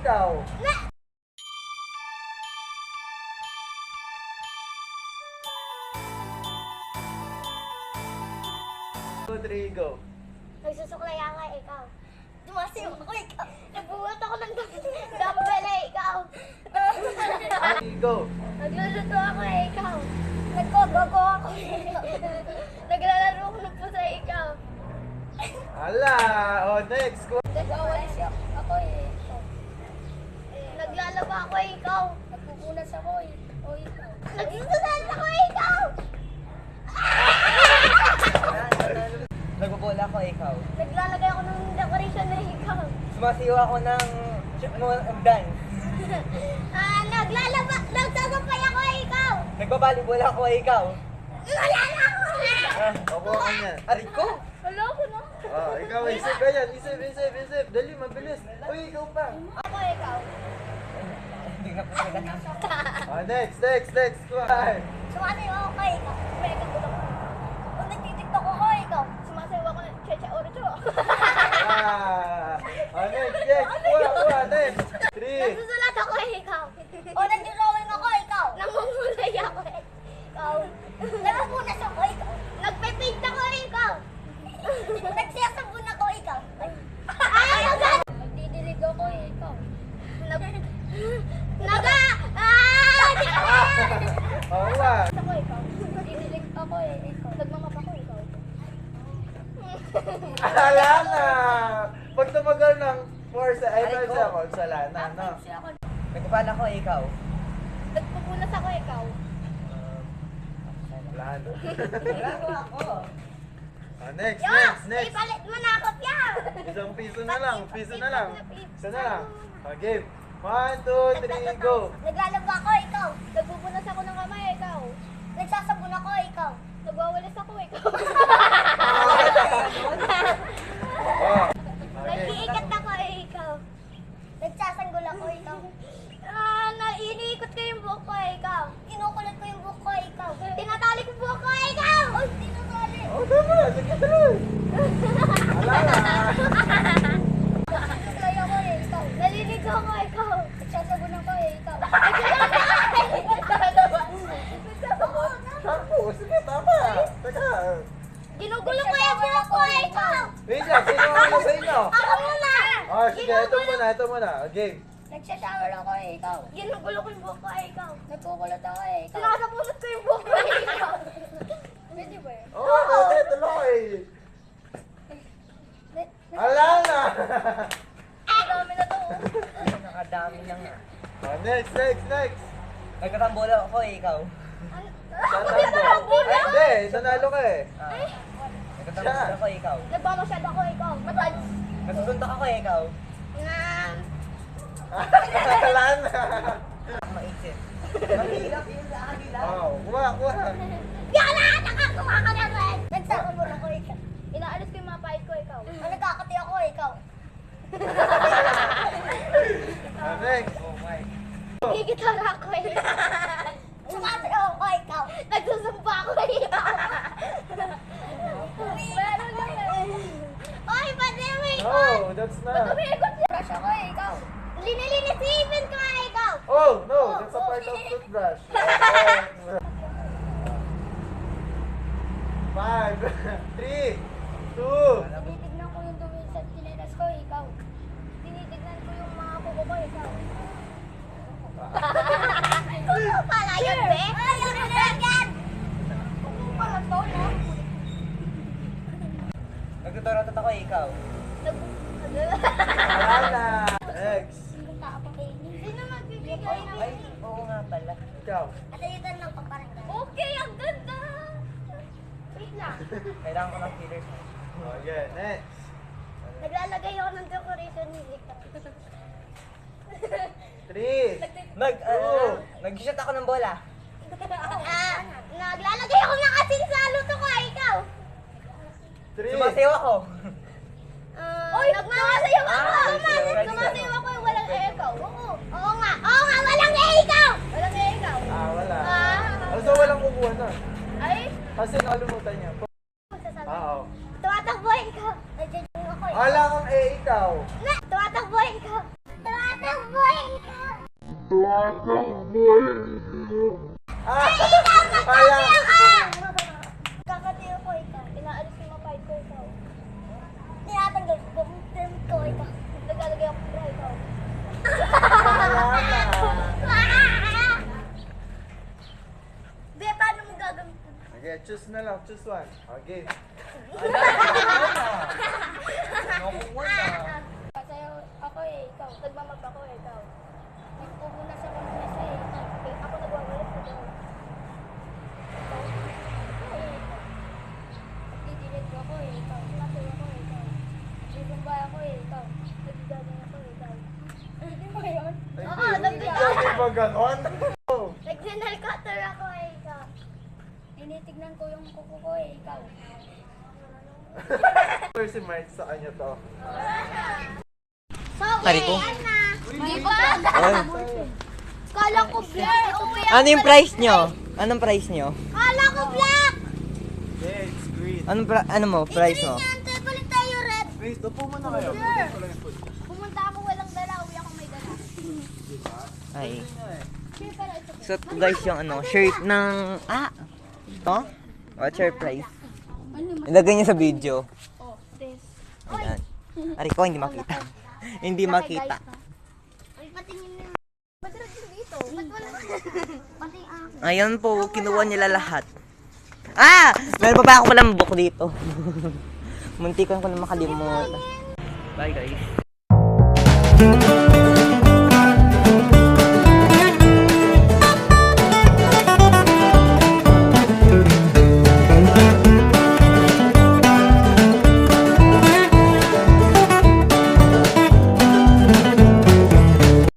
ikaw. 2, 3, go. Nagsusuklay ako ikaw. Dumasiw ako ikaw. Nagbuhat ako ng dumbbell ikaw. Go. Nagluluto ako ikaw. Nagkogogo ako Naglalaro ko ng pusa ikaw. Hala. Oh, next. Nagwawalis ako ikaw. Naglalaba ako ikaw. Nagpupunas ako ikaw. Nagsusunan ako ikaw. Nagbobola ko, ikaw. Naglalagay ako ng decoration na ikaw. Sumasiwa ako ng dance. Nagsasampay ako ikaw. Nagbabalibol ako, ikaw. Wala na ako. Opo ka niyan. Aray ko! Wala ko na. Oh, ikaw, isip ka yan. Isip. Dali, mabilis. Uy, ikaw pa. Ako ikaw. Hindi na po sila na. Oh, next. Come on. Sumasayaw ako kay ikaw. Mega gulo ko. Kung nagtitiktok ako ikaw. Sumasayaw ako ng checha orito. Oh, next. Kuha, next. 3. Nagsusulat ako ikaw. O nagdrawing ako ikaw. Namumulay ako ikaw. Nagpupunas ako ikaw. Nagpe-paint ako ikaw. Nagsiyasabon ako ikaw. Ay, agad! Nagdidilig ako ikaw. Naga! Oh, wa. Ako ikaw. Nagdidilig ako ikaw. Nagmamap ako ikaw. Wala na. Pag tumagal ng 4 seconds, wala na, no? Nagpapala ko, ikaw. Nagpupunas ako ikaw. Wala na. Naglago ako. Oh, next. Ipalit mo na ako yan! Isang piso na lang. Isa na lang. Oh, game. 1, 2, 3, go. Naglalaba ako ikaw. Nagpupunas ako ng kamay ikaw. Nagsasabon ako ikaw. Nagwawalis ako ikaw. Oh. Nag-iikat ako ikaw. Nagsasanggol ako ikaw. Iniikot ko yung buhok ko ikaw. Kinukulot ko yung buhok ko ikaw. Tinatali ko yung buhok ko ikaw. Oh, tinatali. Oh, tama. Sige, tuloy. Wala na. Nagsusuklay ako ikaw. Naliligo ako ikaw. Nagsasabon ako ikaw. Nagsasabon. Ako, sige, tama. Teka. Ginugulo ko yung buhok ko ikaw. Wait lang, sino ako sa inyo? Ako muna. Oh, sige, ito muna. Game. Nagsashower ako ikaw. Ginugulo ko yung buhok ko ikaw. Nagkukulot ako ikaw. Sinasabunot ko yung buhok ko ikaw. Pwede ba yun? Oh, tuloy. Wala na. Dami na to. Nakadami na nga. Oh, next. Nagkatambola ako, ikaw. Tatambo. Ay, hindi. Nanalo ka eh. Nagkatambola ako, ikaw. Nagmamasyad ako ikaw. Massage. Nagsusunta ako, ikaw. Wala na. Maisip. Mahirap yun sa kanila. Oh, kuha. Yana! Nakakuha ka na rin! Nagsasabon ako ikaw. Inaalis ko yung mga pahit ko ikaw. Nagkakati ako ikaw. Oh, next. Oh my. Gigitara ako ikaw. Sumasayaw ako ikaw. Nagsusumpa ako ikaw. Meron lang eh. Oy, pandemic! No, that's not. Mag-umikot siya. Brush ako ikaw. Linilinis si Even ko ikaw. Oh, no, that's a part of toothbrush. 5, 3, 2. Tinitignan ko yung dumi sa chinelas ko, ikaw. Tinitignan ko yung mga kuko ko, ikaw. Kuko pala yun, be? Ayun na yan! Kuko pala to, no? Nagtuturatot ako, ikaw. Wala na. Next. Sino magbibigay ng... Ay, oo nga pala. Ikaw. Atayutan lang paparangay. Okay, ang ganda! Wait lang. Kailangan ko ng fillers. Oh, yeah, next. Naglalagay ako ng decoration ni Victor. 3. Nag-shot ako ng bola. Naglalagay ako ng asin sa luto ko, ikaw. 3. Sumasayaw ako. Oy, nagmamasayaw ako! Sumasayaw ako yung walang ikaw. Oo nga, walang ikaw! Walang ikaw. Wala. Also, walang kukuha na. Ay, Kasi nakalimutan niya. Oo. tumatakbo ikaw. Nagja-jogging ako. Wala kang ikaw. Tumatakbo ikaw. Tumatakbo Ah! Kaya! Kakatira ko ikaw. Inaalis yung mapahit ko ikaw. Tinatanggal ko kung term ko ikaw. Naglalagay ako bra ikaw. Be, paano mo gagamitin? Okay, choose na lang. Choose one. Okay. Kasi ako ikaw. Nagmamag ako ikaw. Nagpumuna sa kamisa ikaw. Ako nagwawalis na daw. Nagdidilig ako ikaw. Sinasay ako ikaw. Bibumba ako ikaw. Nagdidagan ako ikaw. Hindi ba yun? Oo, nagdidagan. Hindi ba ganon? Nag-general cutter ako ikaw. Tinitignan ko yung kuko ko ikaw. Where si Mark sa kanya to? Hari ko. Di ba? Ay. Kala ko black. Ano yung price nyo? Anong price nyo? Kala ko black. Yeah, it's green. Ano mo? Price mo? Ante, balik tayo red. Wait, upo muna kayo. Sure. Upo lang yung food. Pumunta ako walang dala. Uwi ako may dala. Ay. Sure, pero ito. So to guys yung shirt ng... Ito? What's your price? Ilagay niya sa video. Oh, this. Ayan. Ari ko, hindi makita. Hindi makita. Ay, patingin na. Ba't red yung dito? Ba't wala? Pati ako. Ayan po, kinuha nila lahat. Meron pa ba ako palang book dito? Munti ko na makalimutan. Bye guys.